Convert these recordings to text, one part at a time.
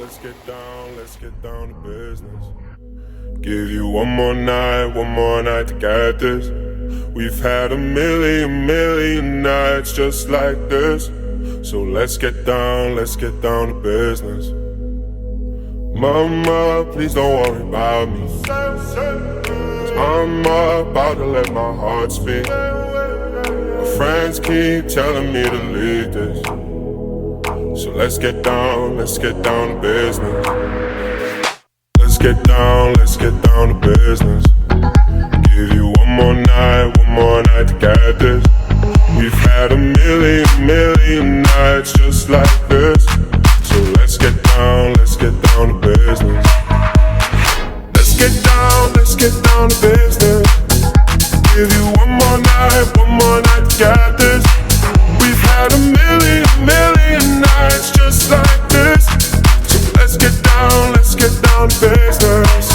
let's get down to business. Give you one more night to get this. We've had a million nights just like this. So let's get down to business. Mama, please don't worry about me, 'cause I'm about to let my heart speak. My friends keep telling me to leave this. So let's get down to business. Let's get down to business. Give you one more night to get this. We've had a million nights just like this. So let's get down to business. Let's get down to business. Give you one more night to get this. We've had a million nights just like this. So let's get down to business.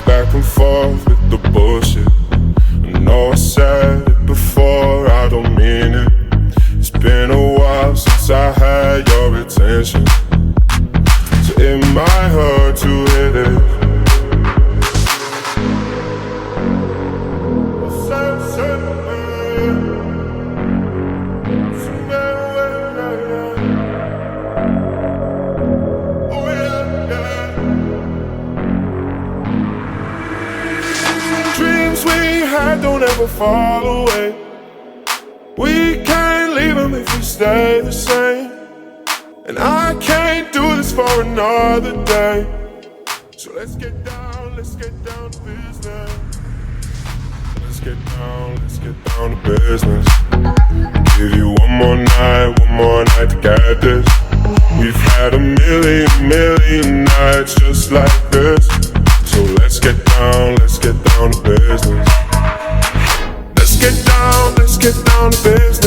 Back and forth with the bullshit. I know I said it before, I don't mean it. It's been a while since I had your attention, so it might hurt to hit it. Dreams we had don't ever fall away. We can't leave them if we stay the same. And I can't do this for another day. So let's get down to business. Let's get down to business. Give you one more night to get this. We've had a million nights just like this. So let's get down to business. Let's get down to business.